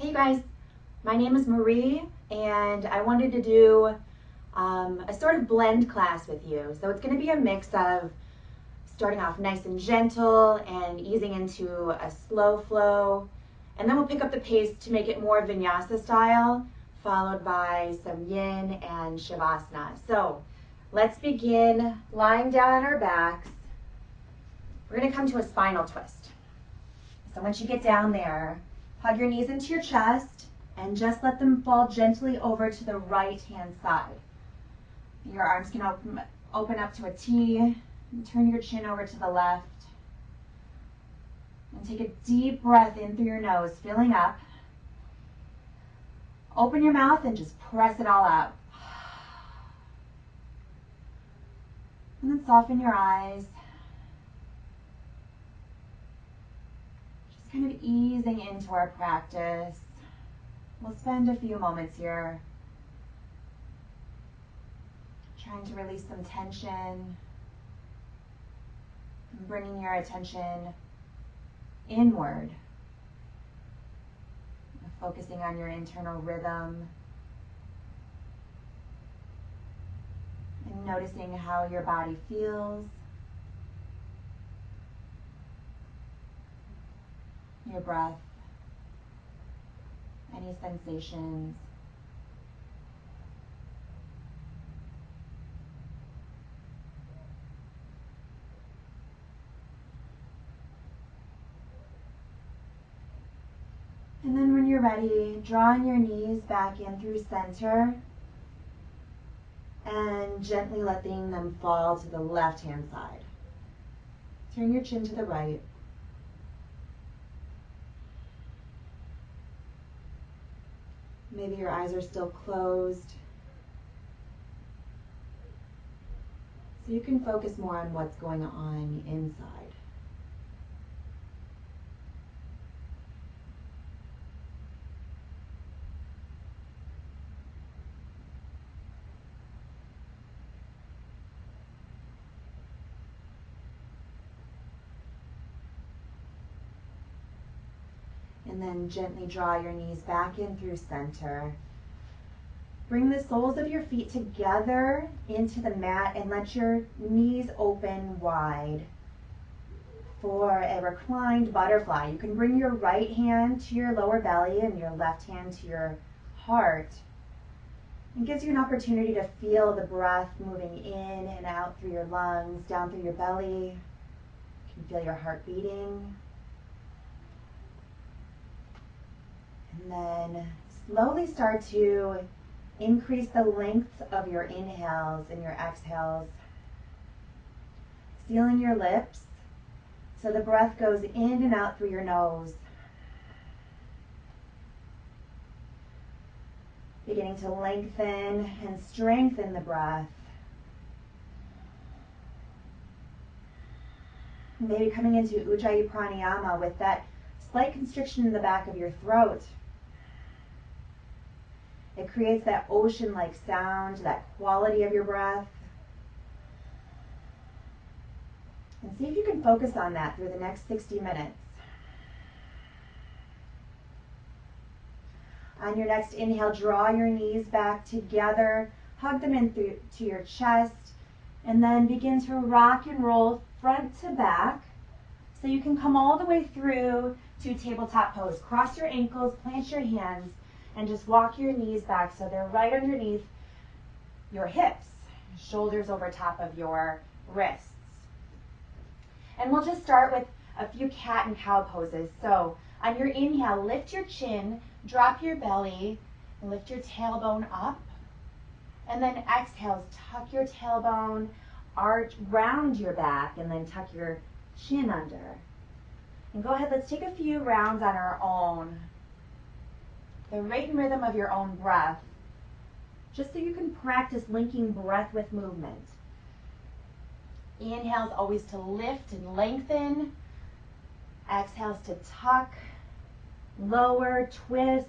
Hey guys, my name is Marie and I wanted to do a sort of blend class with you. So it's going to be a mix of starting off nice and gentle and easing into a slow flow, and then we'll pick up the pace to make it more Vinyasa style, followed by some Yin and Shavasana. So let's begin lying down on our backs. We're going to come to a spinal twist. So once you get down there, hug your knees into your chest and just let them fall gently over to the right hand side. Your arms can open up to a T, and turn your chin over to the left. And take a deep breath in through your nose, filling up. Open your mouth and just press it all out. And then soften your eyes. Just kind of easing into our practice. We'll spend a few moments here trying to release some tension and bringing your attention inward, focusing on your internal rhythm and noticing how your body feels, your breath, any sensations. And then when you're ready, drawing your knees back in through center and gently letting them fall to the left-hand side. Turn your chin to the right. Maybe your eyes are still closed, so you can focus more on what's going on inside. And then gently draw your knees back in through center. Bring the soles of your feet together into the mat and let your knees open wide for a reclined butterfly. You can bring your right hand to your lower belly and your left hand to your heart. It gives you an opportunity to feel the breath moving in and out through your lungs, down through your belly. You can feel your heart beating. And then slowly start to increase the length of your inhales and your exhales. Sealing your lips so the breath goes in and out through your nose. Beginning to lengthen and strengthen the breath. Maybe coming into Ujjayi Pranayama with that slight constriction in the back of your throat. It creates that ocean-like sound, that quality of your breath. And see if you can focus on that through the next 60 minutes. On your next inhale, draw your knees back together, hug them in through to your chest, and then begin to rock and roll front to back. So you can come all the way through to tabletop pose. Cross your ankles, plant your hands, and just walk your knees back so they're right underneath your hips, shoulders over top of your wrists. And we'll just start with a few cat and cow poses. So on your inhale, lift your chin, drop your belly, lift your tailbone up. And then exhales, tuck your tailbone, arch, round your back, and then tuck your chin under. And go ahead, let's take a few rounds on our own. The rate and rhythm of your own breath, just so you can practice linking breath with movement. Inhales always to lift and lengthen. Exhales to tuck, lower, twist.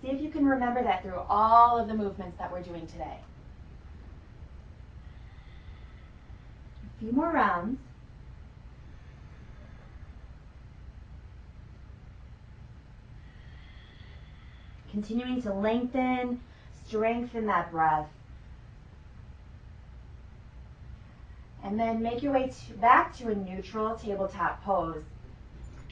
See if you can remember that through all of the movements that we're doing today. A few more rounds. Continuing to lengthen, strengthen that breath. And then make your way back to a neutral tabletop pose.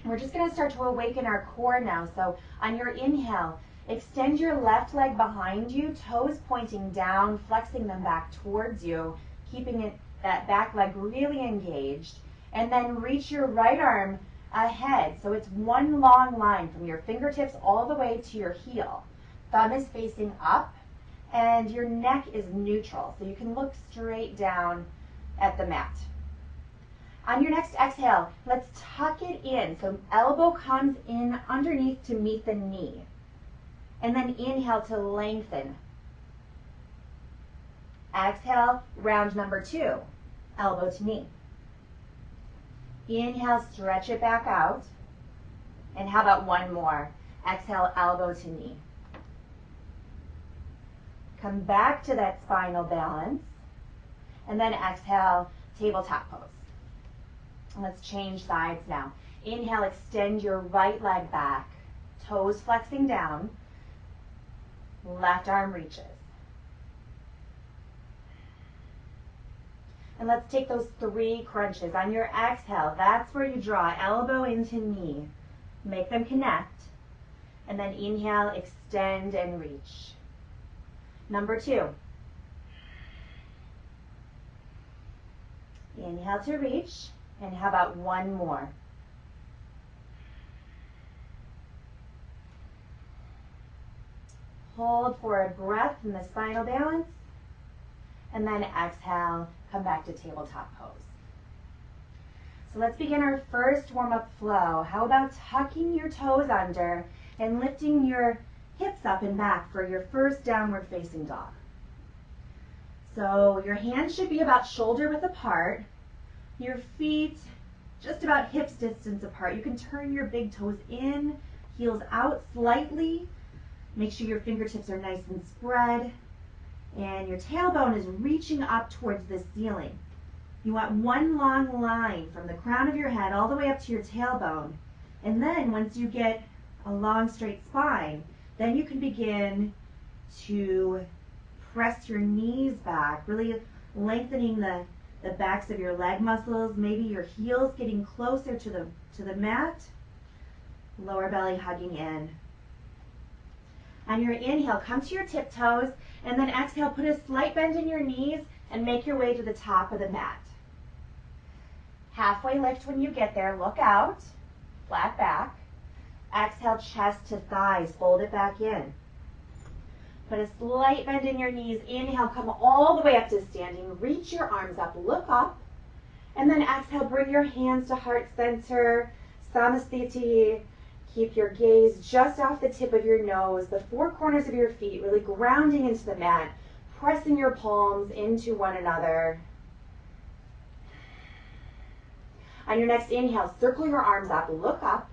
We're just going to start to awaken our core now. So on your inhale, extend your left leg behind you, toes pointing down, flexing them back towards you, keeping that back leg really engaged. And then reach your right arm ahead. So it's one long line from your fingertips all the way to your heel. Thumb is facing up and your neck is neutral. So you can look straight down at the mat. On your next exhale, let's tuck it in. So elbow comes in underneath to meet the knee. And then inhale to lengthen. Exhale, round number 2, elbow to knee. Inhale, stretch it back out. And how about one more? Exhale, elbow to knee. Come back to that spinal balance. And then exhale, tabletop pose. Let's change sides now. Inhale, extend your right leg back. Toes flexing down. Left arm reaches. And let's take those 3 crunches. On your exhale, that's where you draw elbow into knee. Make them connect. And then inhale, extend and reach. Number 2. Inhale to reach. And how about one more? Hold for a breath in the spinal balance. And then exhale, come back to tabletop pose. So let's begin our first warm-up flow. How about tucking your toes under and lifting your hips up and back for your first downward facing dog. So your hands should be about shoulder width apart. Your feet just about hips distance apart. You can turn your big toes in, heels out slightly. Make sure your fingertips are nice and spread. And your tailbone is reaching up towards the ceiling. You want one long line from the crown of your head all the way up to your tailbone. And then once you get a long straight spine, then you can begin to press your knees back, really lengthening the backs of your leg muscles, maybe your heels getting closer to the mat, lower belly hugging in. On your inhale, come to your tiptoes, and then exhale, put a slight bend in your knees and make your way to the top of the mat. Halfway lift when you get there, look out, flat back. Exhale, chest to thighs, fold it back in. Put a slight bend in your knees. Inhale, come all the way up to standing. Reach your arms up, look up. And then exhale, bring your hands to heart center, samasthiti. Keep your gaze just off the tip of your nose, the 4 corners of your feet, really grounding into the mat, pressing your palms into one another. On your next inhale, circle your arms up, look up.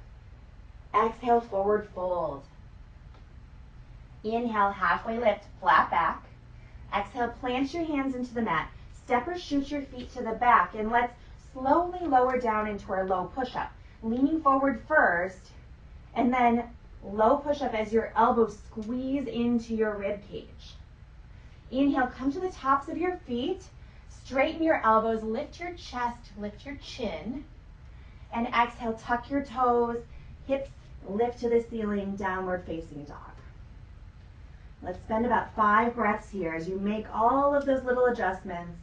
Exhale, forward fold. Inhale, halfway lift, flat back. Exhale, plant your hands into the mat. Step or shoot your feet to the back, and let's slowly lower down into our low push-up. Leaning forward first, and then low push-up as your elbows squeeze into your rib cage. Inhale, come to the tops of your feet. Straighten your elbows, lift your chest, lift your chin. And exhale, tuck your toes, hips lift to the ceiling, downward facing dog. Let's spend about 5 breaths here as you make all of those little adjustments.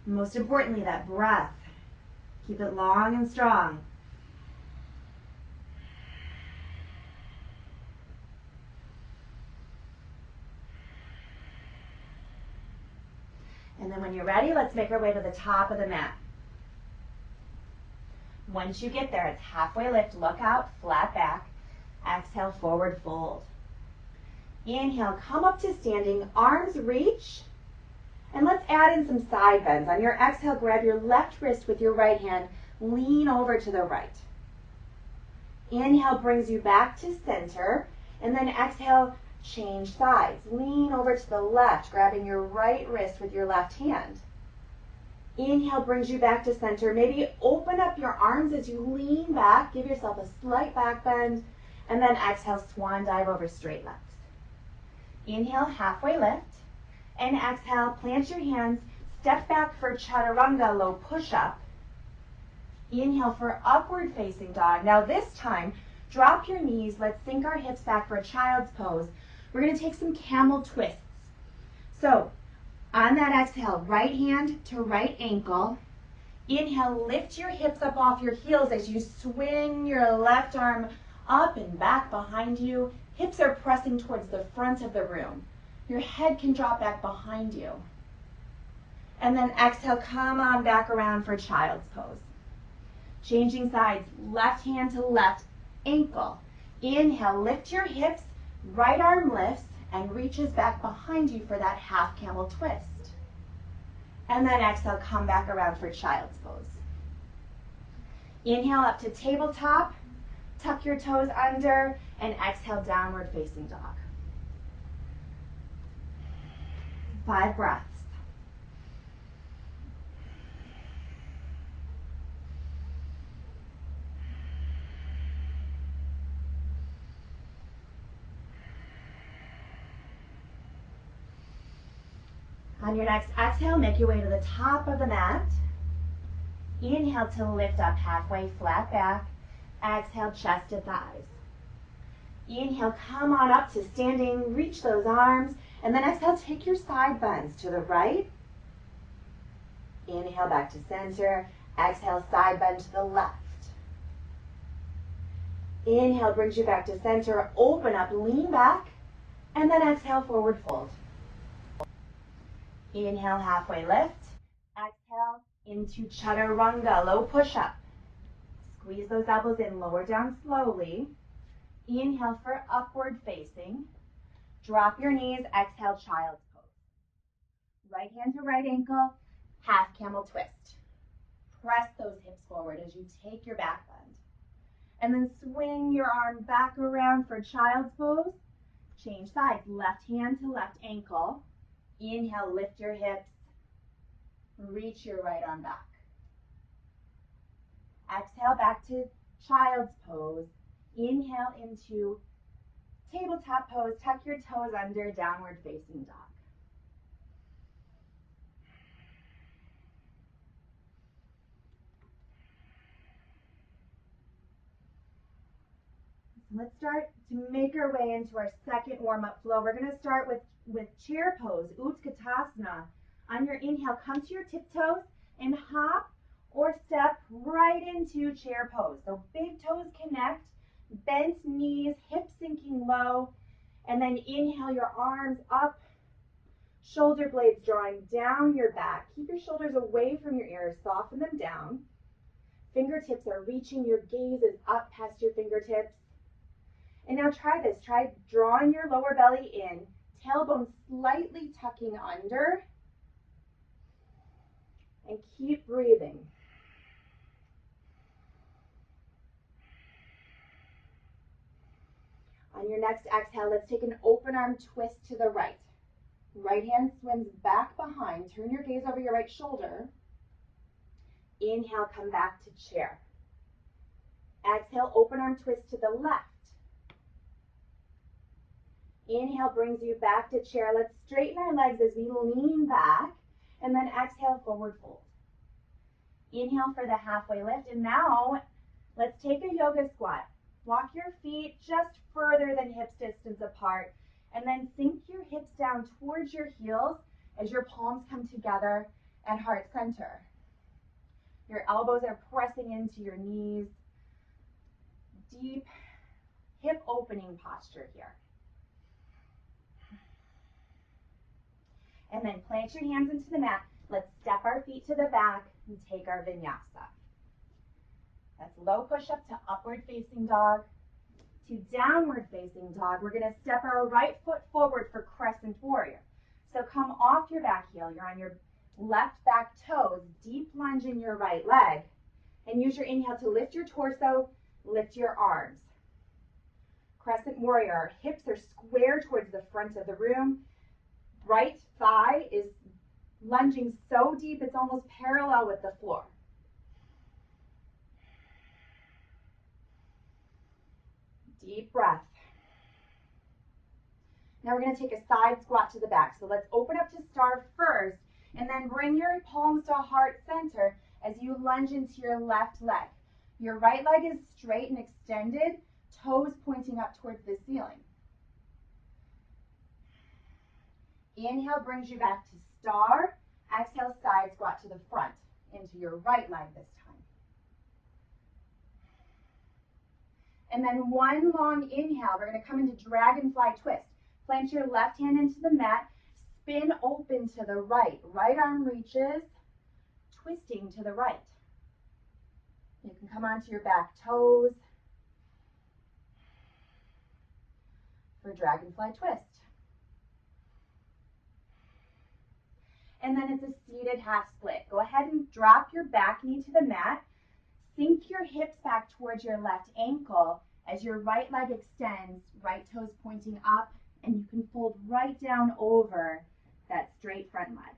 Most importantly, that breath. Keep it long and strong. And then when you're ready, let's make our way to the top of the mat. Once you get there, it's halfway lift, look out, flat back. Exhale, forward fold. Inhale, come up to standing, arms reach. And let's add in some side bends. On your exhale, grab your left wrist with your right hand, lean over to the right. Inhale brings you back to center, and then exhale, change sides. Lean over to the left, grabbing your right wrist with your left hand. Inhale brings you back to center. Maybe open up your arms as you lean back. Give yourself a slight back bend. And then exhale, swan dive over straight legs. Inhale, halfway lift. And exhale, plant your hands. Step back for chaturanga, low push-up. Inhale for upward facing dog. Now this time, drop your knees. Let's sink our hips back for a child's pose. We're going to take some camel twists. So on that exhale, right hand to right ankle. Inhale, lift your hips up off your heels as you swing your left arm up and back behind you. Hips are pressing towards the front of the room. Your head can drop back behind you. And then exhale, come on back around for child's pose. Changing sides, left hand to left ankle. Inhale, lift your hips, right arm lifts and reaches back behind you for that half camel twist. And then exhale, come back around for child's pose. Inhale up to tabletop, tuck your toes under, and exhale, downward facing dog. 5 breaths. On your next exhale, make your way to the top of the mat. Inhale to lift up halfway, flat back. Exhale, chest to thighs. Inhale, come on up to standing, reach those arms, and then exhale, take your side bends to the right. Inhale, back to center. Exhale, side bend to the left. Inhale, brings you back to center. Open up, lean back, and then exhale, forward fold. Inhale, halfway lift. Exhale, into chaturanga, low push-up. Squeeze those elbows in, lower down slowly. Inhale for upward facing. Drop your knees, exhale, child's pose. Right hand to right ankle, half camel twist. Press those hips forward as you take your back bend. And then swing your arm back around for child's pose. Change sides, left hand to left ankle. Inhale, lift your hips. Reach your right arm back. Exhale, back to child's pose. Inhale into tabletop pose. Tuck your toes under, downward facing dog. Let's start to make our way into our second warm-up flow. We're going to start with chair pose, Utkatasana. On your inhale, come to your tiptoes and hop or step right into chair pose. So big toes connect, bent knees, hips sinking low, and then inhale your arms up, shoulder blades drawing down your back. Keep your shoulders away from your ears, soften them down. Fingertips are reaching, your gaze is up past your fingertips. And now try this. Try drawing your lower belly in, tailbone slightly tucking under, and keep breathing. On your next exhale, let's take an open arm twist to the right. Right hand swims back behind. Turn your gaze over your right shoulder. Inhale, come back to chair. Exhale, open arm twist to the left. Inhale brings you back to chair. Let's straighten our legs as we lean back, and then exhale, forward fold. Inhale for the halfway lift, and now let's take a yoga squat. Walk your feet just further than hips distance apart, and then sink your hips down towards your heels as your palms come together at heart center. Your elbows are pressing into your knees. Deep hip opening posture here. And then plant your hands into the mat. Let's step our feet to the back and take our vinyasa. That's low push-up to upward facing dog to downward facing dog. We're going to step our right foot forward for crescent warrior. So come off your back heel. You're on your left back toes. Deep lunge in your right leg. And use your inhale to lift your torso, lift your arms. Crescent warrior. Our hips are square towards the front of the room. Right thigh is Lunging so deep it's almost parallel with the floor. Deep breath. Now we're going to take a side squat to the back. So let's open up to star first, and then bring your palms to heart center as you lunge into your left leg. Your right leg is straight and extended, toes pointing up towards the ceiling. Inhale brings you back to star. Exhale, side squat to the front, into your right leg this time. And then one long inhale, we're going to come into dragonfly twist. Plant your left hand into the mat, spin open to the right. Right arm reaches, twisting to the right. You can come onto your back toes for dragonfly twist. And then it's a seated half split. Go ahead and drop your back knee to the mat. Sink your hips back towards your left ankle as your right leg extends, right toes pointing up, and you can fold right down over that straight front leg.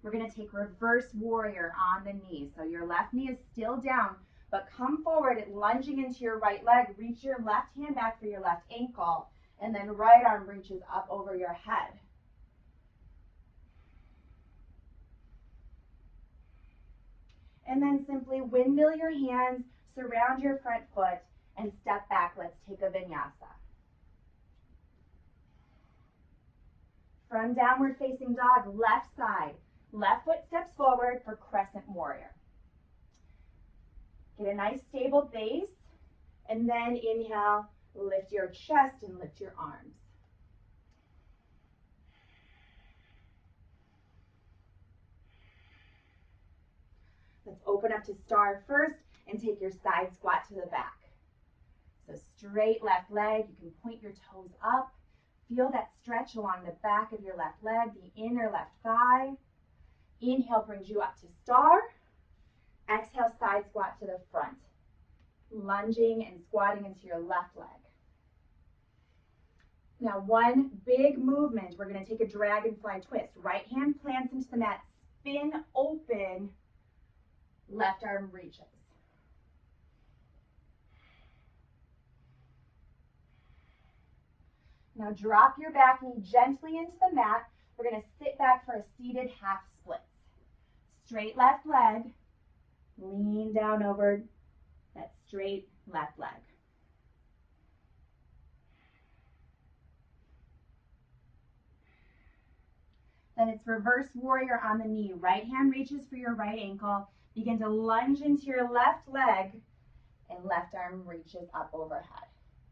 We're going to take reverse warrior on the knee. So your left knee is still down, but come forward, lunging into your right leg. Reach your left hand back for your left ankle, and then right arm reaches up over your head. And then simply windmill your hands, surround your front foot, and step back. Let's take a vinyasa. From downward facing dog, left side. Left foot steps forward for crescent warrior. Get a nice stable base, and then inhale, lift your chest and lift your arms. Let's open up to star first and take your side squat to the back. So straight left leg, you can point your toes up. Feel that stretch along the back of your left leg, the inner left thigh. Inhale brings you up to star. Exhale, side squat to the front. Lunging and squatting into your left leg. Now one big movement, we're going to take a dragonfly twist. Right hand plants into the mat, spin open, left arm reaches. Now drop your back knee gently into the mat. We're going to sit back for a seated half split. Straight left leg, lean down over that straight left leg. Then it's reverse warrior on the knee. Right hand reaches for your right ankle. Begin to lunge into your left leg, and left arm reaches up overhead.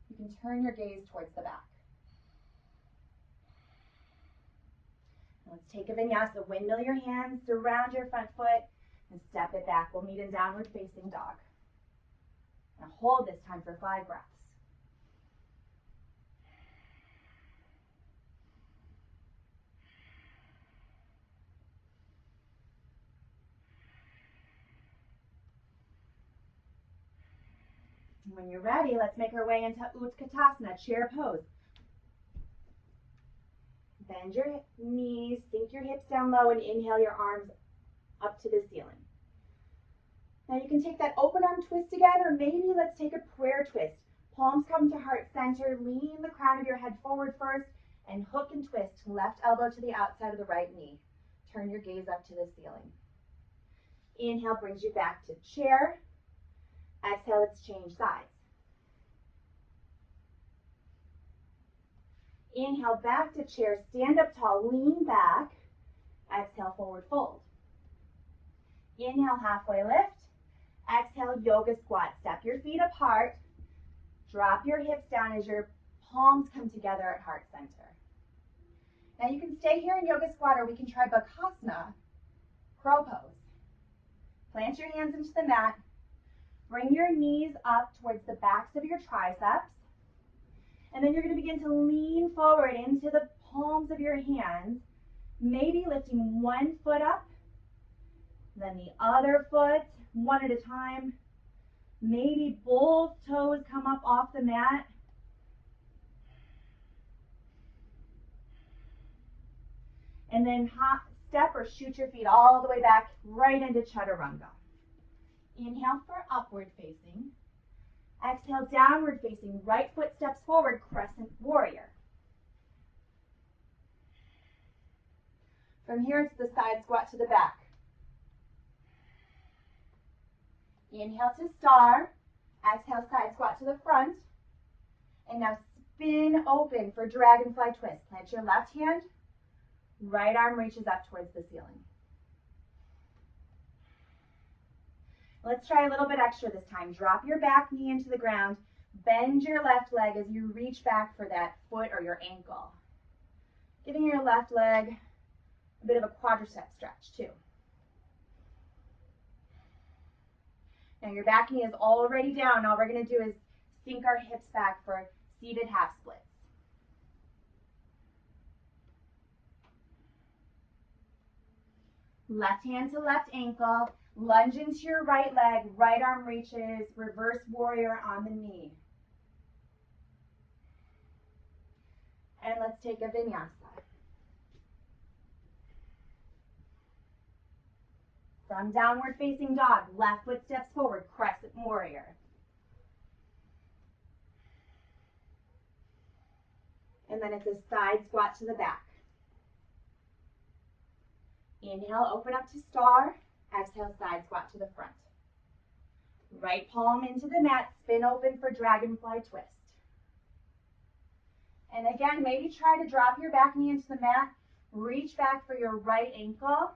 You can turn your gaze towards the back. Let's take a vinyasa. Windmill your hands, surround your front foot, and step it back. We'll meet in downward facing dog. Now hold this time for 5 breaths. When you're ready, let's make our way into Utkatasana, chair pose. Bend your knees, sink your hips down low, and inhale your arms up to the ceiling. Now you can take that open arm twist again, or maybe let's take a prayer twist. Palms come to heart center, lean the crown of your head forward first, and hook and twist, left elbow to the outside of the right knee. Turn your gaze up to the ceiling. Inhale brings you back to chair. Exhale, let's change sides. Inhale, back to chair, stand up tall, lean back. Exhale, forward fold. Inhale, halfway lift. Exhale, yoga squat. Step your feet apart. Drop your hips down as your palms come together at heart center. Now you can stay here in yoga squat, or we can try Bakasana, crow pose. Plant your hands into the mat. Bring your knees up towards the backs of your triceps. And then you're going to begin to lean forward into the palms of your hands, maybe lifting one foot up, then the other foot, one at a time. Maybe both toes come up off the mat. And then hop, step or shoot your feet all the way back right into chaturanga. Inhale for upward facing. Exhale, downward facing. Right foot steps forward, crescent warrior. From here, it's the side squat to the back. Inhale to star. Exhale, side squat to the front. And now spin open for dragonfly twist. Plant your left hand. Right arm reaches up towards the ceiling. Let's try a little bit extra this time. Drop your back knee into the ground. Bend your left leg as you reach back for that foot or your ankle. Giving your left leg a bit of a quadricep stretch too. Now your back knee is already down. All we're going to do is sink our hips back for seated half splits. Left hand to left ankle. Lunge into your right leg. Right arm reaches. Reverse warrior on the knee. And let's take a vinyasa. From downward facing dog, left foot steps forward, crescent warrior. And then it's a side squat to the back. Inhale, open up to star. Exhale, side squat to the front. Right palm into the mat, spin open for dragonfly twist. And again, maybe try to drop your back knee into the mat. Reach back for your right ankle.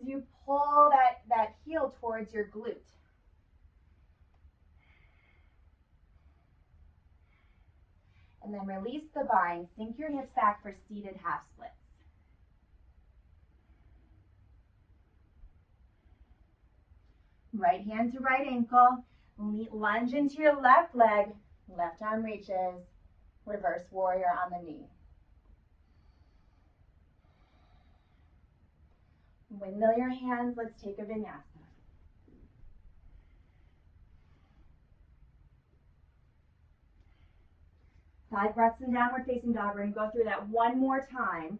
As you pull that heel towards your glute. And then release the bind. Sink your hips back for seated half splits. Right hand to right ankle. Lunge into your left leg. Left arm reaches. Reverse warrior on the knee. Windmill your hands. Let's take a vinyasa. Side breaths and downward facing dog. We're going to go through that one more time.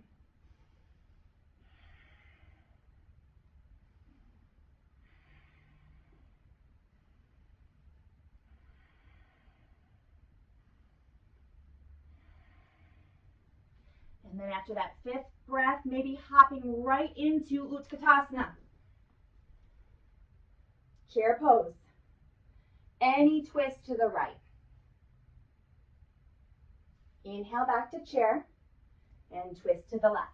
And then after that fifth breath, maybe hopping right into Utkatasana. Chair pose. Any twist to the right. Inhale back to chair and twist to the left.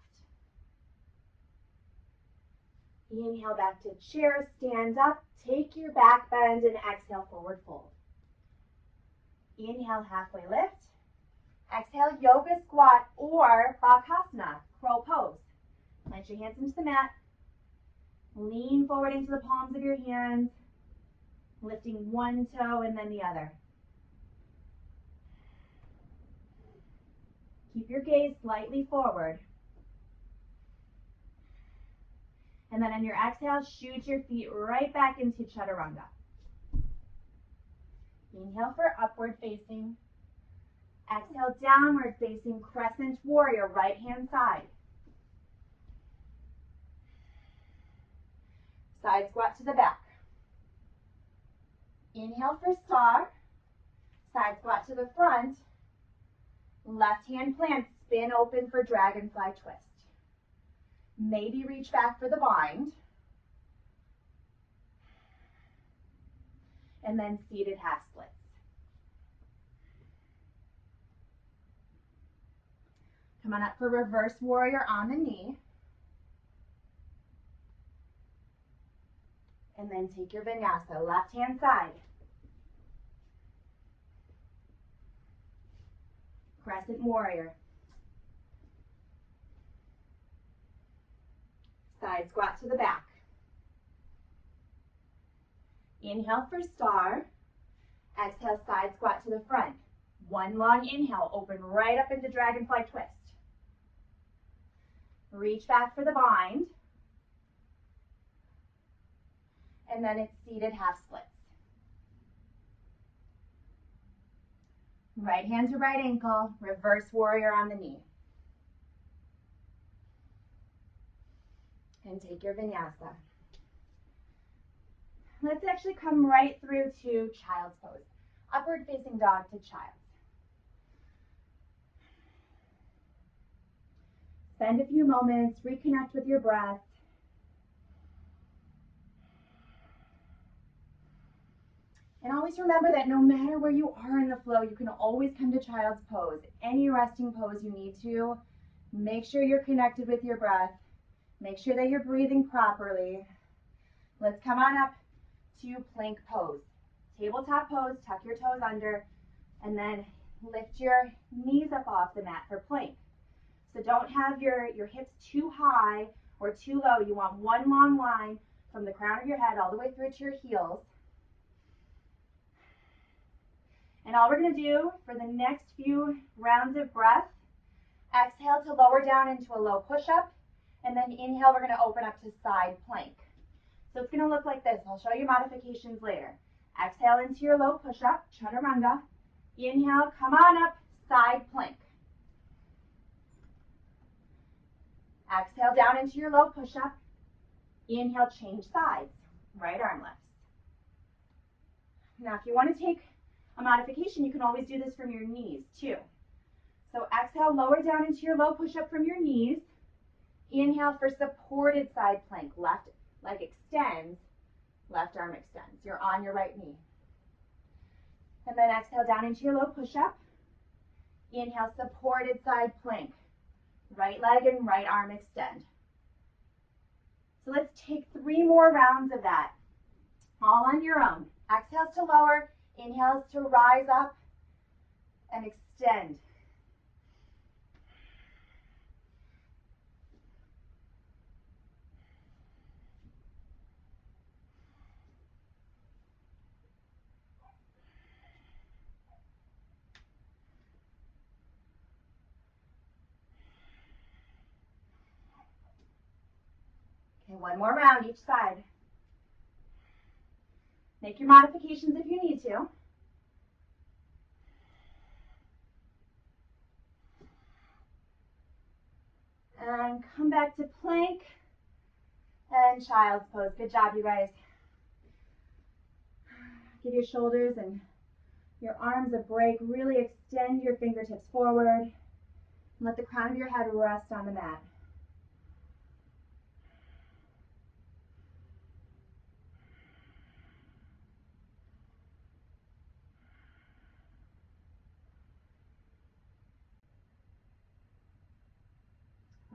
Inhale back to chair, stand up, take your back bend and exhale, forward fold. Inhale, halfway lift. Exhale, yoga squat or Bakasana, crow pose. Plant your hands into the mat. Lean forward into the palms of your hands, lifting one toe and then the other. Keep your gaze slightly forward. And then on your exhale, shoot your feet right back into chaturanga. Inhale for upward facing. Exhale, downward facing crescent warrior, right hand side. Side squat to the back. Inhale for star. Side squat to the front. Left hand plant, spin open for dragonfly twist. Maybe reach back for the bind. And then seated half splits. Come on up for reverse warrior on the knee. And then take your vinyasa, left hand side. Crescent warrior. Side squat to the back. Inhale for star. Exhale, side squat to the front. One long inhale, open right up into dragonfly twist. Reach back for the bind. And then it's seated half splits. Right hand to right ankle, reverse warrior on the knee. and take your vinyasa. Let's actually come right through to child's pose. Upward facing dog to child's. Spend a few moments, reconnect with your breath. And always remember that no matter where you are in the flow, you can always come to child's pose. Any resting pose you need to. Make sure you're connected with your breath. Make sure that you're breathing properly. Let's come on up to plank pose. Tabletop pose, tuck your toes under, and then lift your knees up off the mat for plank. So don't have your hips too high or too low. You want one long line from the crown of your head all the way through to your heels. And all we're going to do for the next few rounds of breath, exhale to lower down into a low push-up, and then inhale, we're going to open up to side plank. So it's going to look like this. I'll show you modifications later. Exhale into your low push-up, chaturanga. Inhale, come on up, side plank. Exhale down into your low push-up. Inhale, change sides. Right arm lifts. Now, if you want to take a modification, you can always do this from your knees too. So exhale, lower down into your low push-up from your knees. Inhale for supported side plank. Left leg extends, left arm extends. You're on your right knee. And then exhale down into your low push-up. Inhale, supported side plank. Right leg and right arm extend. So let's take 3 more rounds of that, all on your own. Exhales to lower, inhales to rise up and extend. Okay, 1 more round each side. Make your modifications if you need to. And come back to plank and child's pose. Good job, you guys. Give your shoulders and your arms a break. Really extend your fingertips forward. And let the crown of your head rest on the mat.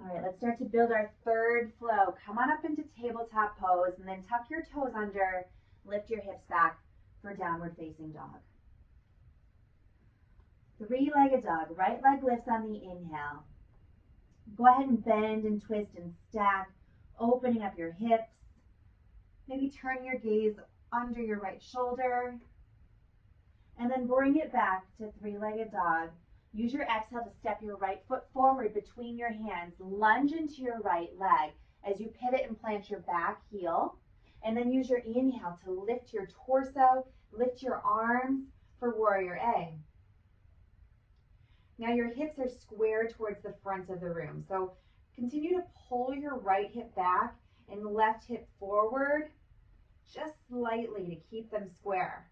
All right, let's start to build our third flow. Come on up into tabletop pose and then tuck your toes under, lift your hips back for downward facing dog. 3-legged dog, right leg lifts on the inhale. Go ahead and bend and twist and stack, opening up your hips. Maybe turn your gaze under your right shoulder and then bring it back to 3-legged dog. Use your exhale to step your right foot forward between your hands. Lunge into your right leg as you pivot and plant your back heel. And then use your inhale to lift your torso, lift your arms for warrior A. Now your hips are square towards the front of the room. So continue to pull your right hip back and left hip forward just slightly to keep them square.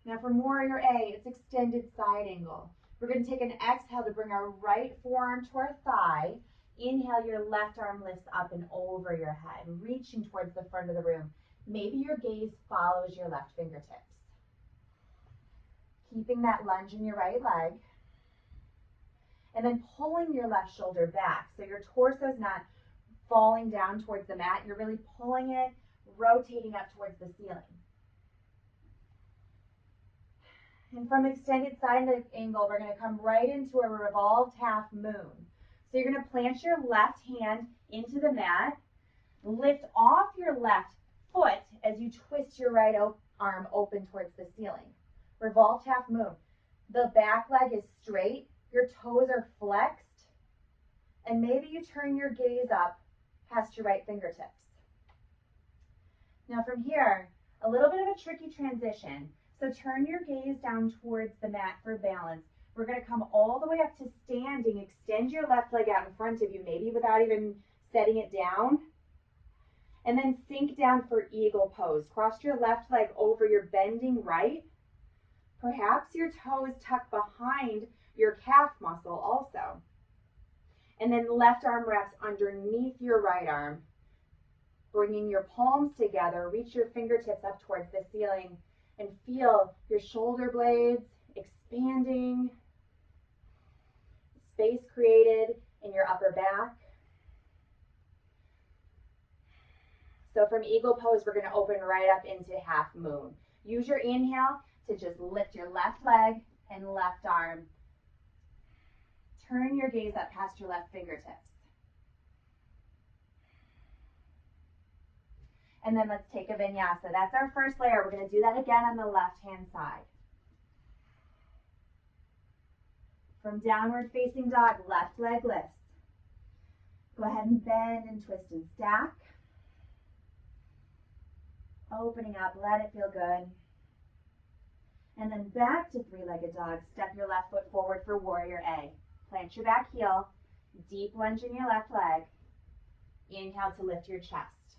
Now for warrior A, it's extended side angle. We're going to take an exhale to bring our right forearm to our thigh. Inhale, your left arm lifts up and over your head, reaching towards the front of the room. Maybe your gaze follows your left fingertips. Keeping that lunge in your right leg. And then pulling your left shoulder back. So your torso is not falling down towards the mat. You're really pulling it, rotating up towards the ceiling. And from extended side angle, we're going to come right into a revolved half moon. So you're going to plant your left hand into the mat, lift off your left foot as you twist your right arm open towards the ceiling. Revolved half moon. The back leg is straight, your toes are flexed, and maybe you turn your gaze up past your right fingertips. Now from here, a little bit of a tricky transition. So turn your gaze down towards the mat for balance. We're going to come all the way up to standing. Extend your left leg out in front of you, maybe without even setting it down. And then sink down for eagle pose. Cross your left leg over your bending right. Perhaps your toes tuck behind your calf muscle also. And then left arm wraps underneath your right arm. Bringing your palms together, reach your fingertips up towards the ceiling and feel your shoulder blades expanding. Space created in your upper back. So from eagle pose, we're going to open right up into half moon. Use your inhale to just lift your left leg and left arm. Turn your gaze up past your left fingertips. And then let's take a vinyasa. That's our first layer. We're going to do that again on the left-hand side. From downward facing dog, left leg lifts. Go ahead and bend and twist and stack. Opening up, let it feel good. And then back to three-legged dog. Step your left foot forward for warrior A. Plant your back heel. Deep lunge in your left leg. Inhale to lift your chest.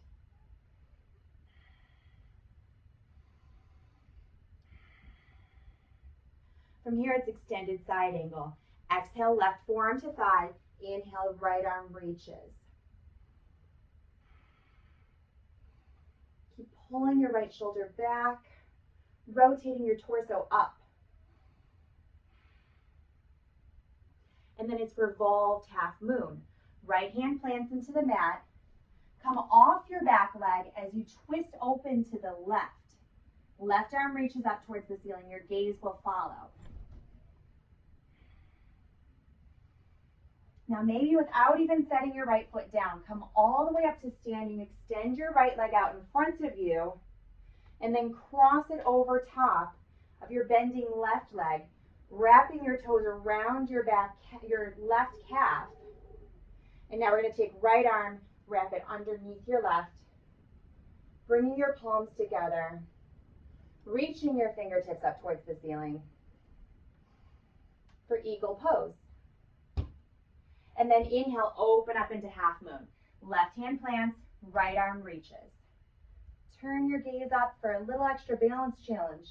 From here, it's extended side angle. Exhale, left forearm to thigh. Inhale, right arm reaches. Keep pulling your right shoulder back, rotating your torso up. And then it's revolved half moon. Right hand plants into the mat. Come off your back leg as you twist open to the left. Left arm reaches up towards the ceiling. Your gaze will follow. Now maybe without even setting your right foot down, come all the way up to standing. Extend your right leg out in front of you. And then cross it over top of your bending left leg, wrapping your toes around your back, your left calf. And now we're going to take right arm, wrap it underneath your left, bringing your palms together, reaching your fingertips up towards the ceiling for eagle pose. And then inhale, open up into half moon. Left hand plants, right arm reaches. Turn your gaze up for a little extra balance challenge.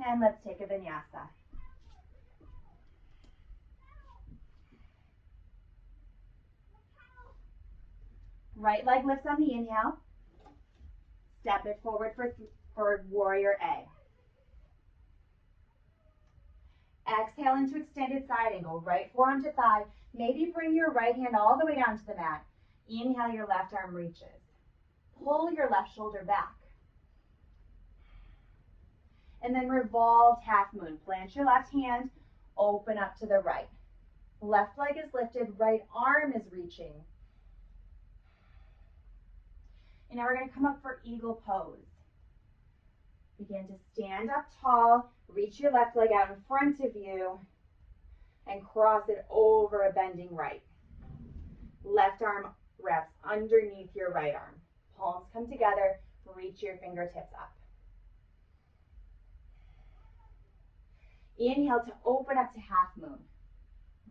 And let's take a vinyasa. Right leg lifts on the inhale. Step it forward for warrior A. Exhale into extended side angle. Right forearm to thigh. Maybe bring your right hand all the way down to the mat. Inhale, your left arm reaches. Pull your left shoulder back. And then revolved half moon. Plant your left hand, open up to the right. Left leg is lifted, right arm is reaching. And now we're going to come up for eagle pose. Begin to stand up tall, reach your left leg out in front of you, and cross it over a bending right. Left arm wraps underneath your right arm. Palms come together, reach your fingertips up. Inhale to open up to half moon.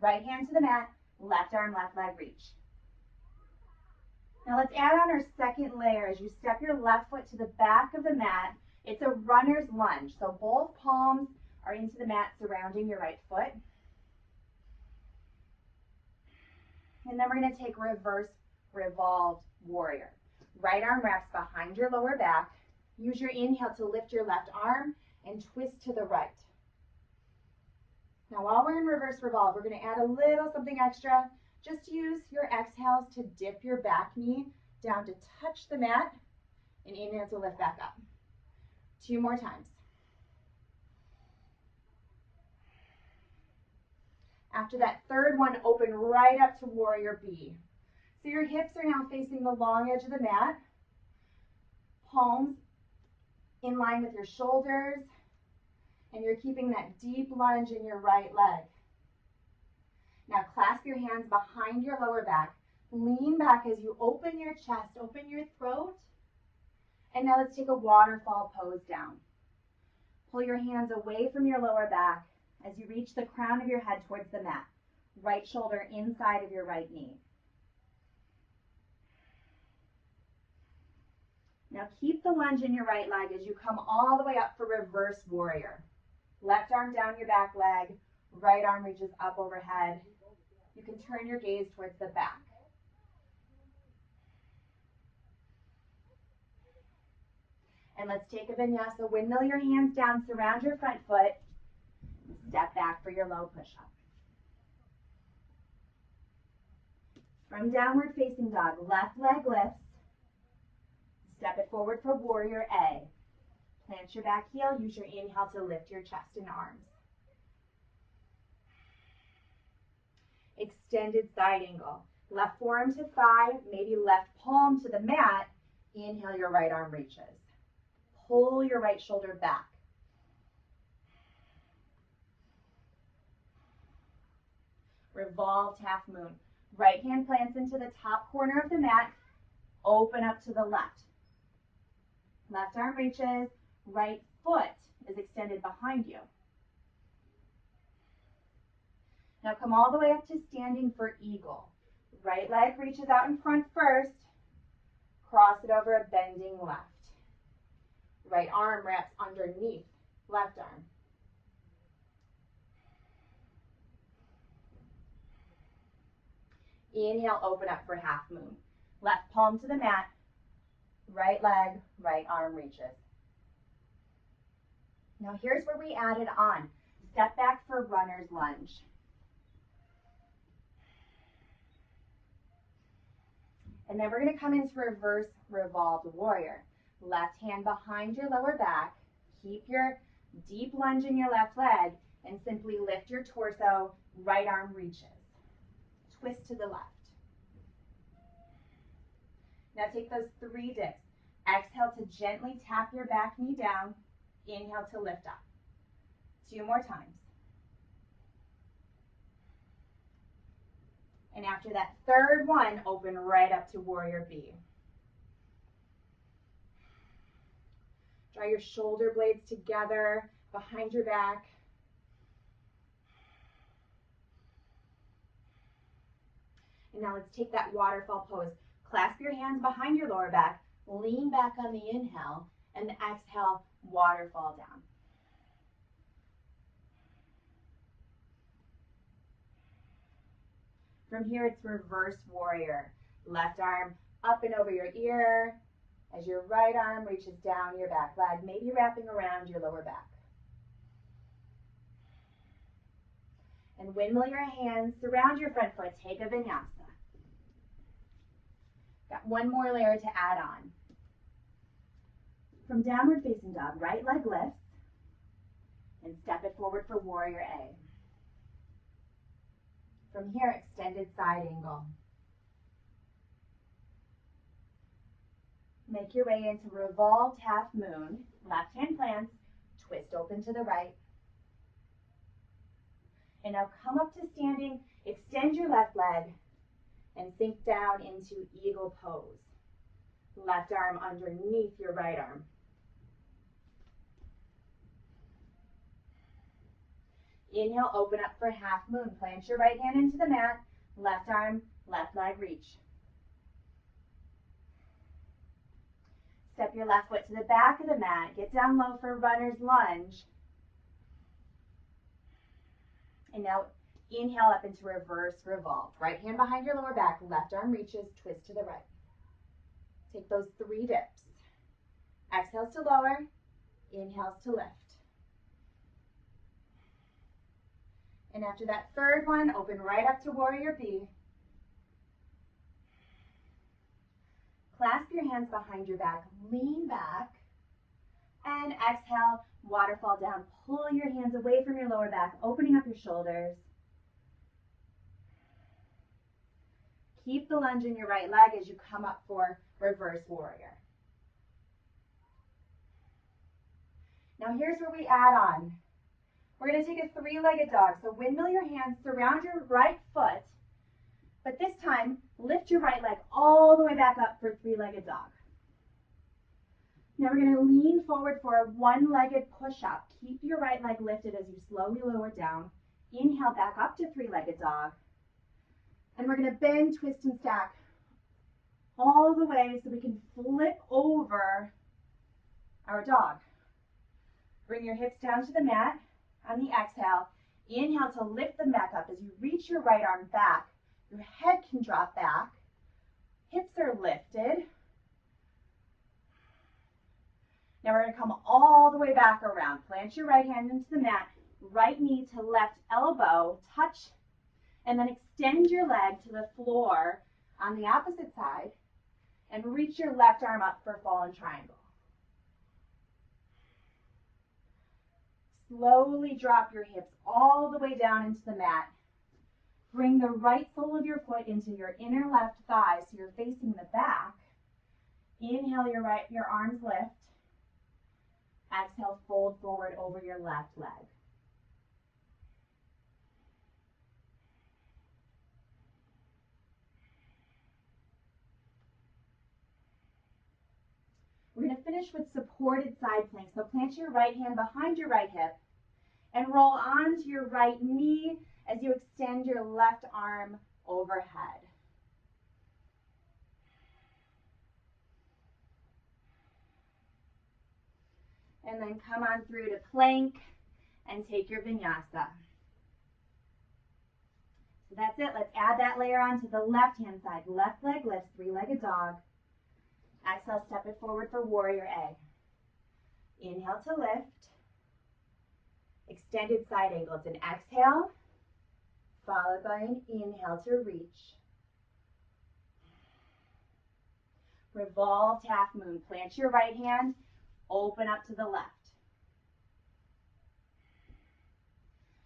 Right hand to the mat, left arm, left leg reach. Now let's add on our second layer. As you step your left foot to the back of the mat, it's a runner's lunge. So both palms are into the mat surrounding your right foot. And then we're going to take reverse revolved warrior. Right arm wraps behind your lower back. Use your inhale to lift your left arm and twist to the right. Now while we're in reverse revolve, we're going to add a little something extra. Just use your exhales to dip your back knee down to touch the mat and inhale to lift back up. 2 more times. After that third one, open right up to warrior B. So your hips are now facing the long edge of the mat. Palms in line with your shoulders. And you're keeping that deep lunge in your right leg. Now clasp your hands behind your lower back. Lean back as you open your chest, open your throat. And now let's take a waterfall pose down. Pull your hands away from your lower back as you reach the crown of your head towards the mat. Right shoulder inside of your right knee. Now keep the lunge in your right leg as you come all the way up for reverse warrior. Left arm down your back leg, right arm reaches up overhead. You can turn your gaze towards the back. And let's take a vinyasa. Windmill your hands down, surround your front foot. Step back for your low push-up. From downward facing dog, left leg lifts. Step it forward for warrior A. Plant your back heel, use your inhale to lift your chest and arms. Extended side angle. Left forearm to thigh, maybe left palm to the mat. Inhale, your right arm reaches. Pull your right shoulder back. Revolved half moon. Right hand plants into the top corner of the mat. Open up to the left. Left arm reaches. Right foot is extended behind you. Now come all the way up to standing for eagle. Right leg reaches out in front first. Cross it over a bending left. Right arm wraps underneath left arm. Inhale, open up for half moon. Left palm to the mat. Right leg, right arm reaches. Now here's where we added on. Step back for runner's lunge. And then we're going to come into reverse revolved warrior. Left hand behind your lower back. Keep your deep lunge in your left leg and simply lift your torso. Right arm reaches. Twist to the left. Now take those 3 dips. Exhale to gently tap your back knee down. Inhale to lift up. 2 more times. And after that third one, open right up to warrior B. Draw your shoulder blades together behind your back. And now let's take that waterfall pose. Clasp your hands behind your lower back, lean back on the inhale, and the exhale, waterfall down. From here, it's reverse warrior. Left arm up and over your ear as your right arm reaches down your back leg, maybe wrapping around your lower back. And windmill your hands, surround your front foot, take a vinyasa. Got one more layer to add on. From downward facing dog, right leg lifts, and step it forward for warrior A. From here, extended side angle. Make your way into revolved half moon. Left hand plants, twist open to the right. And now come up to standing, extend your left leg, and sink down into eagle pose. Left arm underneath your right arm. Inhale, open up for half moon. Plant your right hand into the mat. Left arm, left leg reach. Step your left foot to the back of the mat. Get down low for runner's lunge. And now inhale up into reverse revolve. Right hand behind your lower back. Left arm reaches, twist to the right. Take those 3 dips. Exhales to lower. Inhales to lift. And after that third one, open right up to warrior B. Clasp your hands behind your back, lean back, and exhale, waterfall down. Pull your hands away from your lower back, opening up your shoulders. Keep the lunge in your right leg as you come up for reverse warrior. Now here's where we add on. We're going to take a 3-legged dog. So windmill your hands, surround your right foot, but this time lift your right leg all the way back up for 3-legged dog. Now we're going to lean forward for a 1-legged push-up. Keep your right leg lifted as you slowly lower down. Inhale back up to 3-legged dog. And we're going to bend, twist, and stack all the way so we can flip over our dog. Bring your hips down to the mat on the exhale. Inhale to lift them back up. As you reach your right arm back, your head can drop back. Hips are lifted. Now we're going to come all the way back around. Plant your right hand into the mat. Right knee to left elbow, touch, and then extend your leg to the floor on the opposite side and reach your left arm up for fallen triangle. Slowly drop your hips all the way down into the mat. Bring the right sole of your foot into your inner left thigh so you're facing the back. Inhale, your arms lift. Exhale, fold forward over your left leg. We're going to finish with supported side plank. So plant your right hand behind your right hip and roll onto your right knee as you extend your left arm overhead. And then come on through to plank and take your vinyasa. So that's it. Let's add that layer onto the left-hand side. Left leg lifts, three-legged dog. Exhale, step it forward for warrior A. Inhale to lift. Extended side angle. It's an exhale, followed by an inhale to reach. Revolved half moon. Plant your right hand, open up to the left.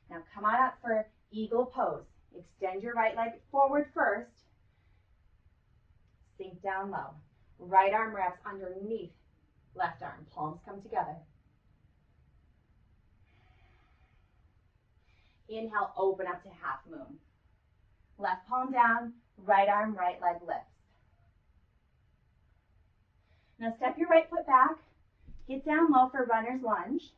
Now come on up for eagle pose. Extend your right leg forward first. Sink down low. Right arm wraps underneath left arm. Palms come together. Inhale, open up to half moon. Left palm down, right arm, right leg lifts. Now step your right foot back. Get down low for runner's lunge.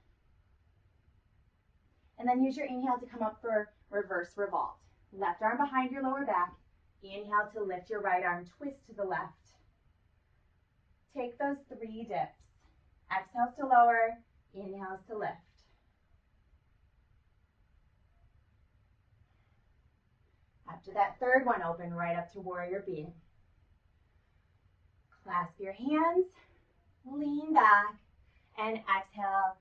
And then use your inhale to come up for reverse revolt. Left arm behind your lower back. Inhale to lift your right arm, twist to the left. Take those 3 dips. Exhales to lower, inhales to lift. After that third one, open right up to warrior B. Clasp your hands, lean back, and exhale,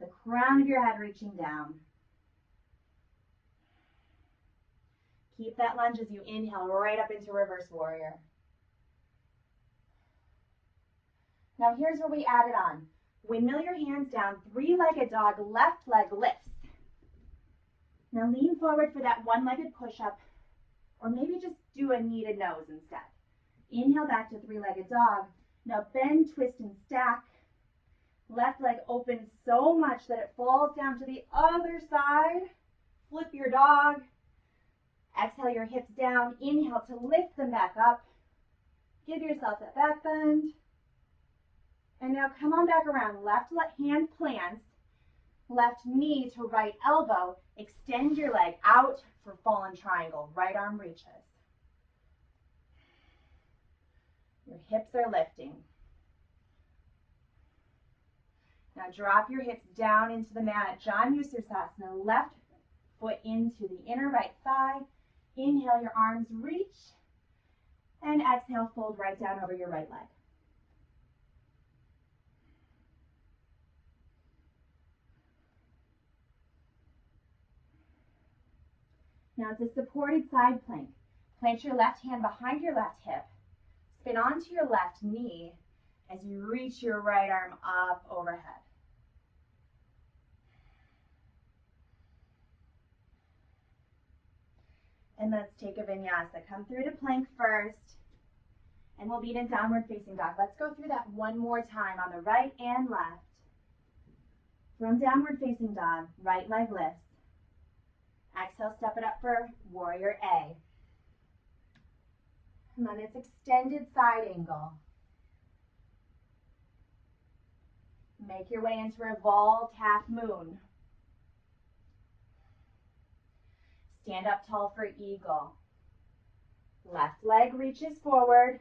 the crown of your head reaching down. Keep that lunge as you inhale right up into reverse warrior. Now here's where we add it on. Windmill your hands down, three-legged dog, left leg lifts. Now lean forward for that one-legged push-up, or maybe just do a knee to nose instead. Inhale back to three-legged dog. Now bend, twist, and stack. Left leg opens so much that it falls down to the other side. Flip your dog. Exhale your hips down. Inhale to lift them back up. Give yourself that back bend. And now come on back around. Left hand plants. Left knee to right elbow. Extend your leg out for fallen triangle. Right arm reaches. Your hips are lifting. Now drop your hips down into the mat. Janusirsasana. Left foot into the inner right thigh. Inhale, your arms reach. And exhale, fold right down over your right leg. Now it's a supported side plank. Plant your left hand behind your left hip. Spin onto your left knee as you reach your right arm up overhead. And let's take a vinyasa. Come through to plank first, and we'll meet in downward facing dog. Let's go through that one more time on the right and left. From downward facing dog, right leg lifts. Exhale, step it up for warrior A. And then it's extended side angle. Make your way into revolved half moon. Stand up tall for eagle. Left leg reaches forward,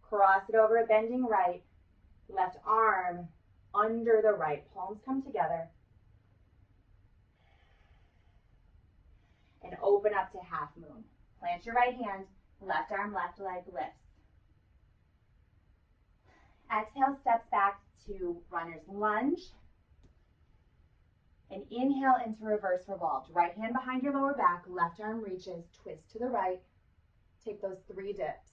cross it over, bending right. Left arm under the right, palms come together. And open up to half moon. Plant your right hand, left arm, left leg lifts. Exhale, steps back to runner's lunge. And inhale into reverse revolved. Right hand behind your lower back, left arm reaches, twist to the right. Take those 3 dips.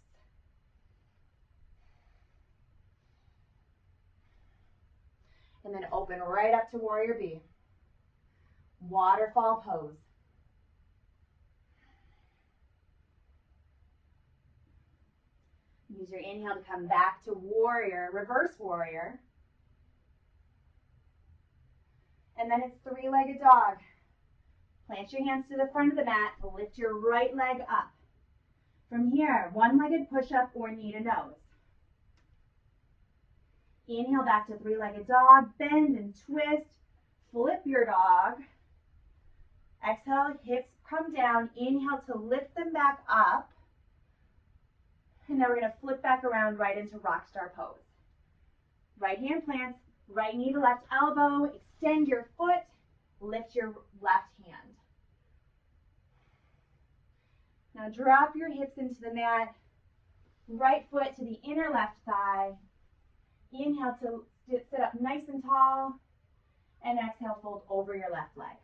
And then open right up to warrior B. Waterfall pose. Use your inhale to come back to warrior, reverse warrior. And then it's 3-legged dog. Plant your hands to the front of the mat, lift your right leg up. From here, 1-legged push-up or knee to nose. Inhale back to 3-legged dog, bend and twist, flip your dog. Exhale, hips come down, inhale to lift them back up. And now we're gonna flip back around right into rock star pose. Right hand plants, right knee to left elbow, extend your foot, lift your left hand. Now drop your hips into the mat, right foot to the inner left thigh. Inhale to sit up nice and tall, and exhale, fold over your left leg.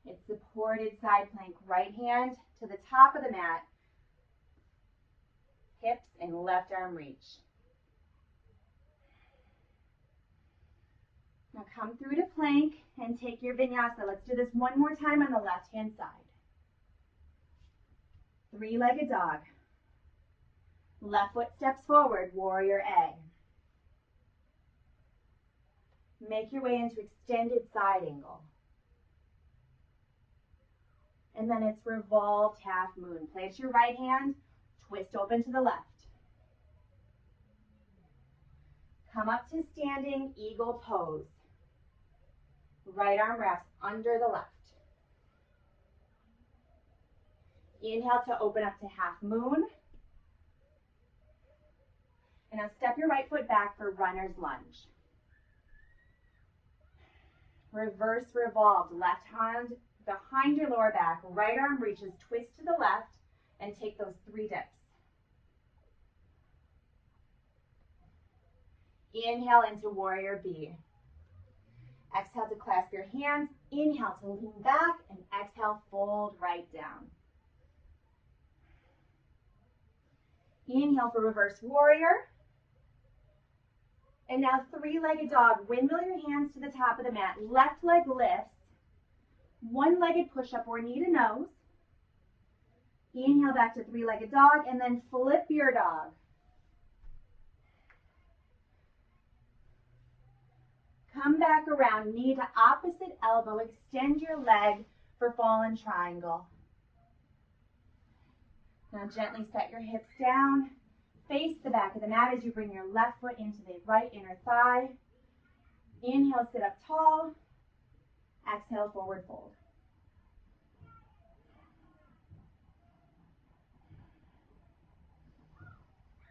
It's supported side plank, right hand to the top of the mat, hips and left arm reach. Now come through to plank and take your vinyasa. Let's do this one more time on the left hand side. 3-legged dog. Left foot steps forward, warrior A. Make your way into extended side angle. And then it's revolved half moon. Place your right hand, twist open to the left. Come up to standing eagle pose. Right arm wraps under the left. Inhale to open up to half moon. And now step your right foot back for runner's lunge. Reverse revolved, left hand behind your lower back, right arm reaches, twist to the left, and take those 3 dips. Inhale into warrior B. Exhale to clasp your hands, inhale to lean back, and exhale, fold right down. Inhale for reverse warrior. And now 3-legged dog. Windmill your hands to the top of the mat. Left leg lifts. 1-legged push-up or knee to nose. Inhale back to 3-legged dog, and then flip your dog. Come back around, knee to opposite elbow. Extend your leg for fallen triangle. Now gently set your hips down. Face the back of the mat as you bring your left foot into the right inner thigh. Inhale, sit up tall. Exhale, forward fold.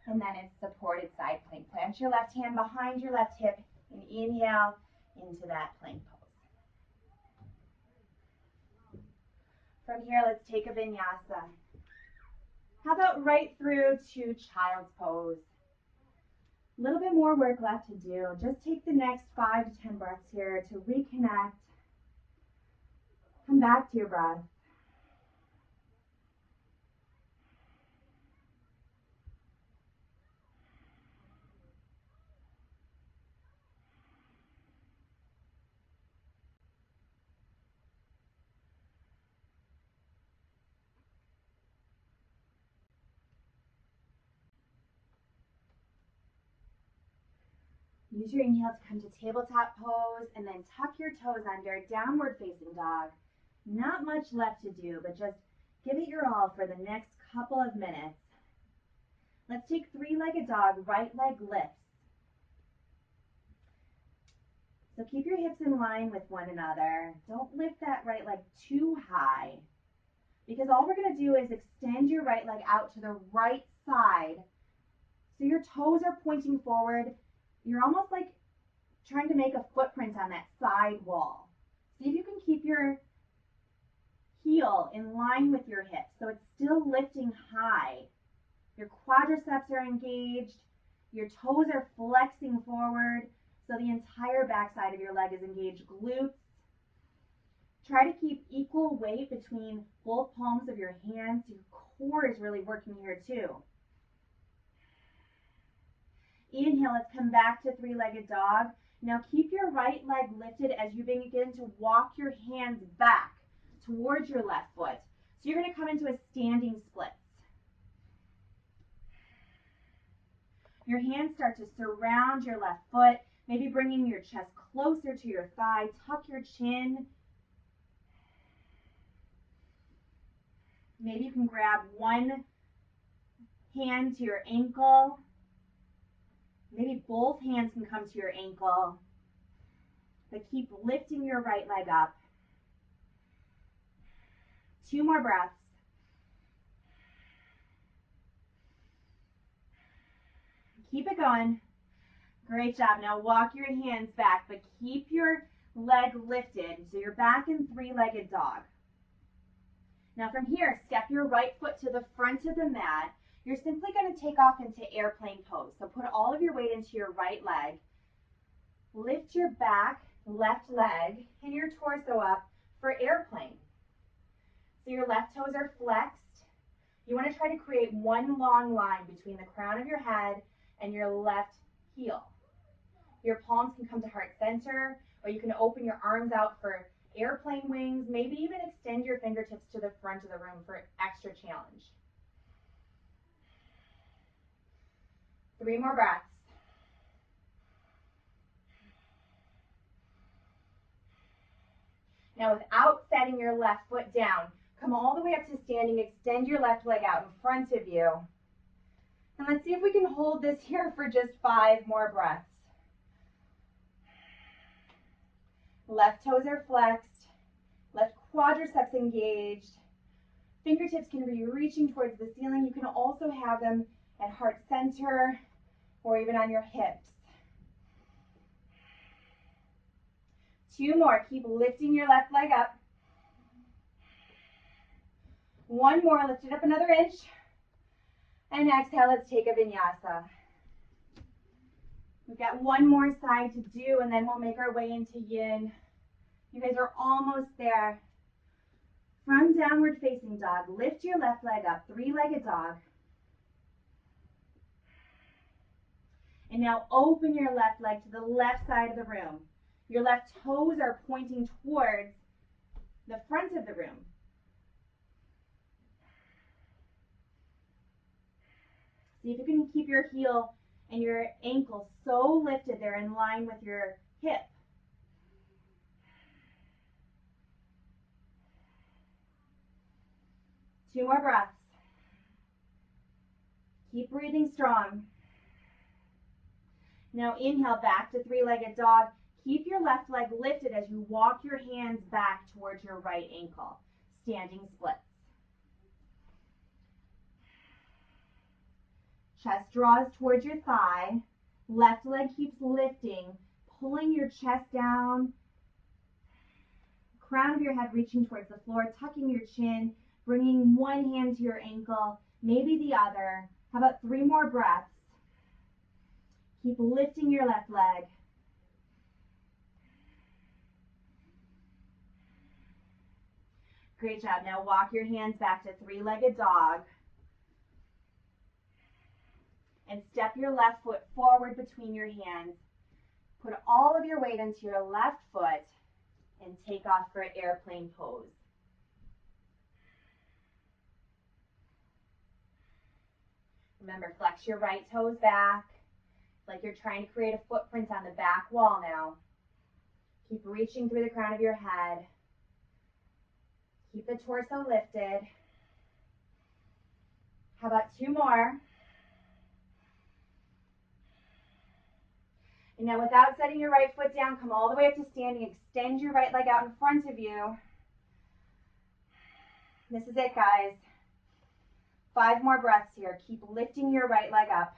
And then it's supported side plank. Plant your left hand behind your left hip and inhale into that plank pose. From here, let's take a vinyasa. How about right through to child's pose? A little bit more work left to do. Just take the next 5 to 10 breaths here to reconnect. Come back to your breath. Use your inhale to come to tabletop pose and then tuck your toes under, downward facing dog. Not much left to do, but just give it your all for the next couple of minutes. Let's take 3-legged dog, right leg lifts. So keep your hips in line with one another. Don't lift that right leg too high, because all we're going to do is extend your right leg out to the right side. So your toes are pointing forward. You're almost like trying to make a footprint on that side wall. See if you can keep your heel in line with your hips so it's still lifting high. Your quadriceps are engaged. Your toes are flexing forward, so the entire backside of your leg is engaged. Glutes. Try to keep equal weight between both palms of your hands. Your core is really working here too. Inhale, let's come back to three-legged dog. Now keep your right leg lifted as you begin to walk your hands back towards your left foot. So you're going to come into a standing splits. Your hands start to surround your left foot, maybe bringing your chest closer to your thigh. Tuck your chin. Maybe you can grab one hand to your ankle. Maybe both hands can come to your ankle. But keep lifting your right leg up. 2 more breaths. Keep it going. Great job. Now walk your hands back, but keep your leg lifted. So you're back in three-legged dog. Now from here, step your right foot to the front of the mat. You're simply going to take off into airplane pose. So put all of your weight into your right leg. Lift your back left leg and your torso up for airplane. So your left toes are flexed. You want to try to create one long line between the crown of your head and your left heel. Your palms can come to heart center, or you can open your arms out for airplane wings. Maybe even extend your fingertips to the front of the room for extra challenge. 3 more breaths. Now without setting your left foot down, come all the way up to standing, extend your left leg out in front of you. And let's see if we can hold this here for just 5 more breaths. Left toes are flexed, left quadriceps engaged. Fingertips can be reaching towards the ceiling. You can also have them at heart center or even on your hips. 2 more. Keep lifting your left leg up. 1 more. Lift it up another inch. And exhale, let's take a vinyasa. We've got 1 more side to do, and then we'll make our way into yin. You guys are almost there. From downward facing dog, lift your left leg up, three-legged dog. And now open your left leg to the left side of the room. Your left toes are pointing towards the front of the room. See if you can keep your heel and your ankle so lifted they're in line with your hip. 2 more breaths. Keep breathing strong. Now inhale back to three-legged dog. Keep your left leg lifted as you walk your hands back towards your right ankle. Standing splits. Chest draws towards your thigh. Left leg keeps lifting, pulling your chest down. Crown of your head reaching towards the floor, tucking your chin, bringing one hand to your ankle, maybe the other. How about 3 more breaths? Keep lifting your left leg. Great job. Now walk your hands back to three-legged dog. And step your left foot forward between your hands. Put all of your weight into your left foot and take off for airplane pose. Remember, flex your right toes back, like you're trying to create a footprint on the back wall now. Keep reaching through the crown of your head. Keep the torso lifted. How about 2 more? And now without setting your right foot down, come all the way up to standing. Extend your right leg out in front of you. This is it, guys. 5 more breaths here. Keep lifting your right leg up.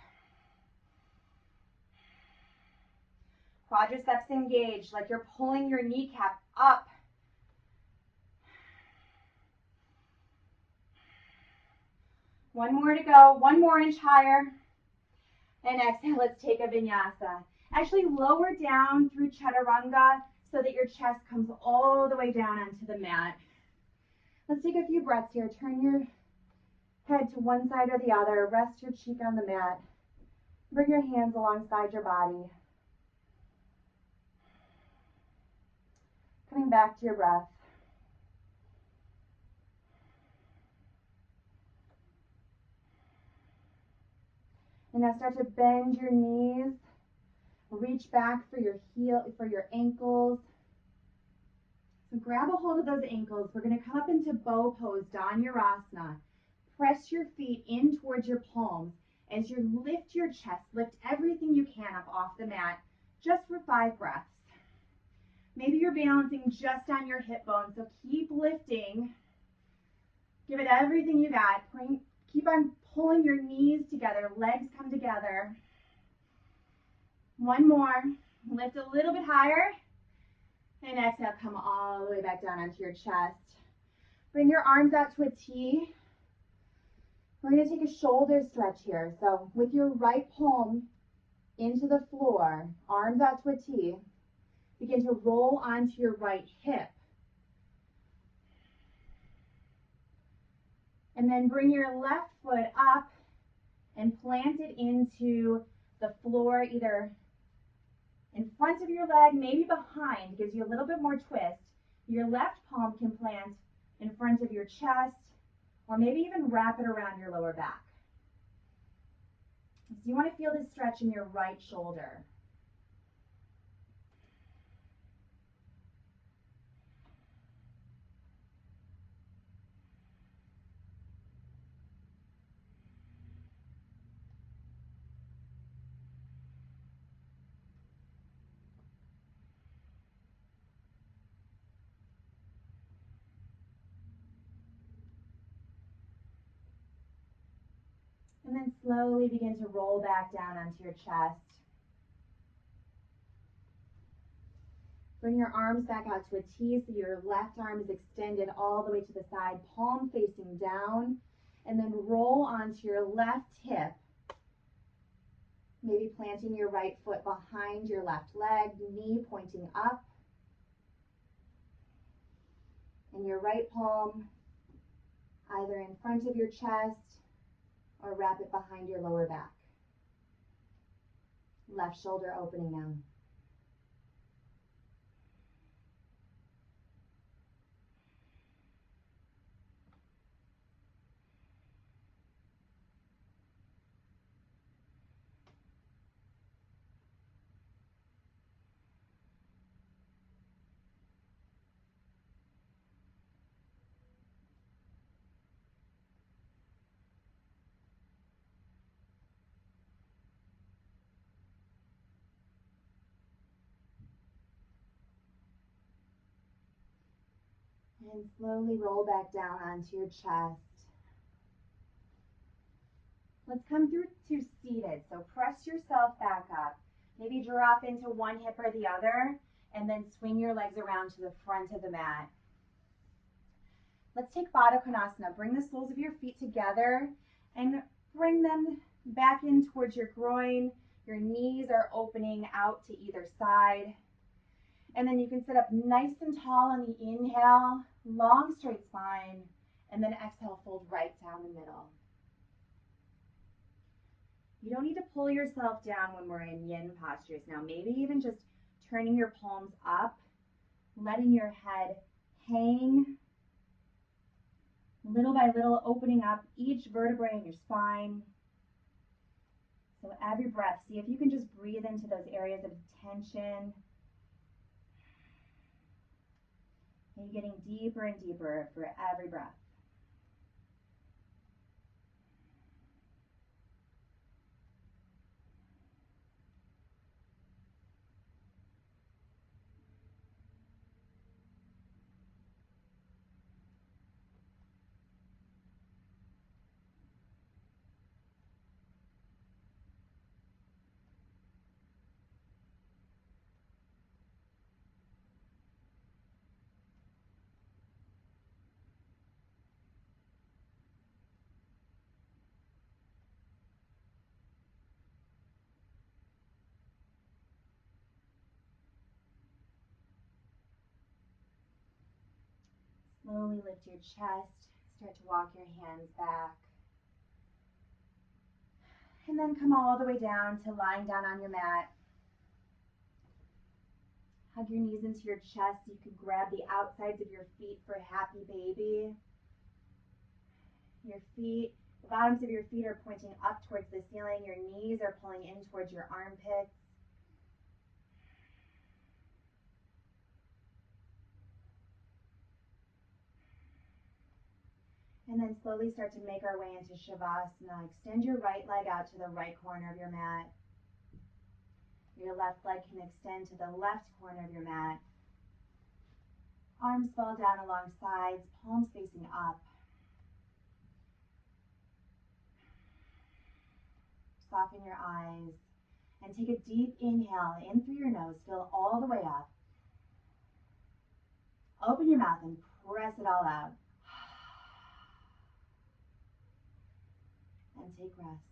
Quadriceps engaged, like you're pulling your kneecap up. One more to go. 1 more inch higher. And exhale, let's take a vinyasa. Actually lower down through chaturanga so that your chest comes all the way down onto the mat. Let's take a few breaths here. Turn your head to one side or the other. Rest your cheek on the mat. Bring your hands alongside your body. Coming back to your breath. And now start to bend your knees. Reach back for your ankles. So grab a hold of those ankles. We're going to come up into bow pose, Dhanurasana. Press your feet in towards your palms as you lift your chest. Lift everything you can up off the mat, just for 5 breaths. Maybe you're balancing just on your hip bone, so keep lifting. Give it everything you got. Keep on pulling your knees together, legs come together. 1 more. Lift a little bit higher. And exhale, come all the way back down onto your chest. Bring your arms out to a T. We're going to take a shoulder stretch here. So with your right palm into the floor, arms out to a T, begin to roll onto your right hip. And then bring your left foot up and plant it into the floor, either in front of your leg, maybe behind, gives you a little bit more twist. Your left palm can plant in front of your chest, or maybe even wrap it around your lower back. So you want to feel this stretch in your right shoulder. And then slowly begin to roll back down onto your chest. Bring your arms back out to a T so your left arm is extended all the way to the side, palm facing down, and then roll onto your left hip, maybe planting your right foot behind your left leg, knee pointing up, and your right palm either in front of your chest or wrap it behind your lower back. Left shoulder opening now. And slowly roll back down onto your chest. Let's come through to seated. So press yourself back up. Maybe drop into one hip or the other, and then swing your legs around to the front of the mat. Let's take Baddha Konasana. Bring the soles of your feet together and bring them back in towards your groin. Your knees are opening out to either side. And then you can sit up nice and tall on the inhale, long straight spine, and then exhale, fold right down the middle. You don't need to pull yourself down when we're in yin postures now. Maybe even just turning your palms up, letting your head hang, little by little opening up each vertebrae in your spine. So every breath, see if you can just breathe into those areas of tension. And you're getting deeper and deeper for every breath. Slowly lift your chest, start to walk your hands back. And then come all the way down to lying down on your mat. Hug your knees into your chest so you can grab the outsides of your feet for happy baby. Your feet, the bottoms of your feet are pointing up towards the ceiling. Your knees are pulling in towards your armpits. And then slowly start to make our way into Shavasana. Extend your right leg out to the right corner of your mat. Your left leg can extend to the left corner of your mat. Arms fall down along sides, palms facing up. Soften your eyes and take a deep inhale in through your nose. Fill all the way up. Open your mouth and press it all out. And take rest.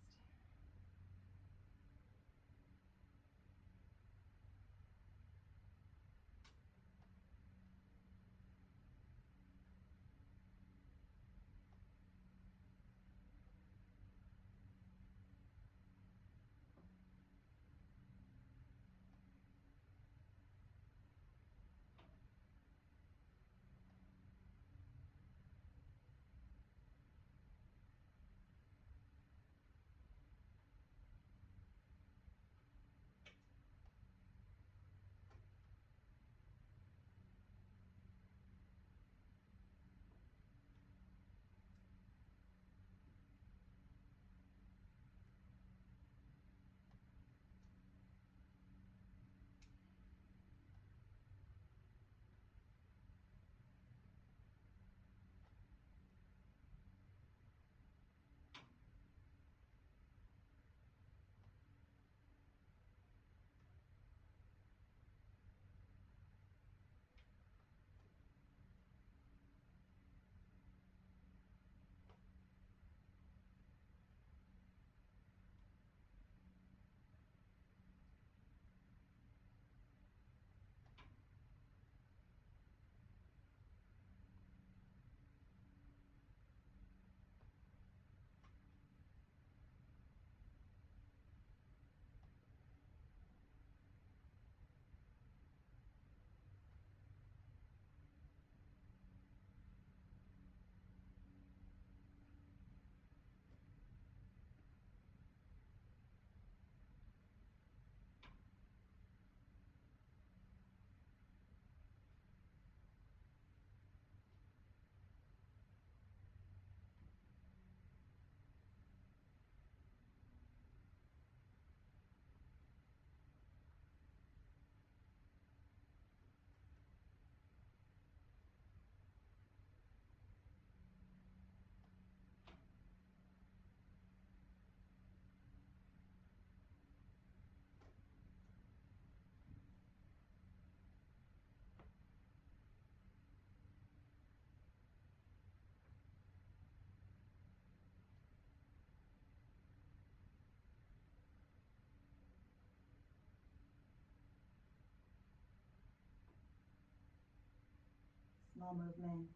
Small movements,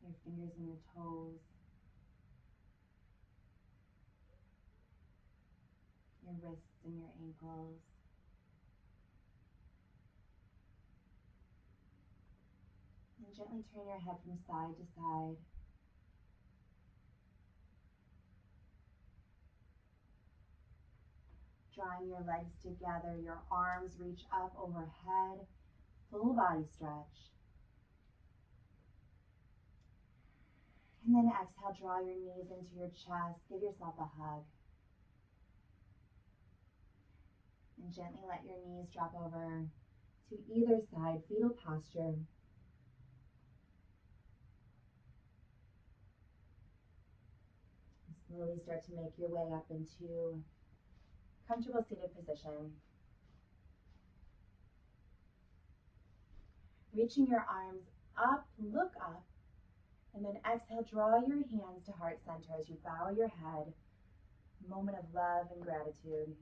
your fingers and your toes, your wrists and your ankles. And gently turn your head from side to side. Drawing your legs together, your arms reach up overhead, full body stretch. And then exhale, draw your knees into your chest, give yourself a hug. And gently let your knees drop over to either side, fetal posture. And slowly start to make your way up into comfortable seated position. Reaching your arms up, look up, and then exhale, draw your hands to heart center as you bow your head. Moment of love and gratitude.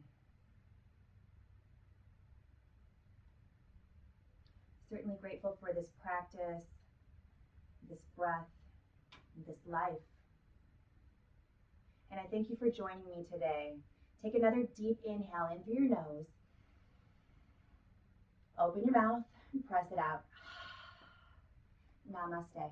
Certainly grateful for this practice, this breath, this life. And I thank you for joining me today. Take another deep inhale in through your nose. Open your mouth and press it out. Namaste.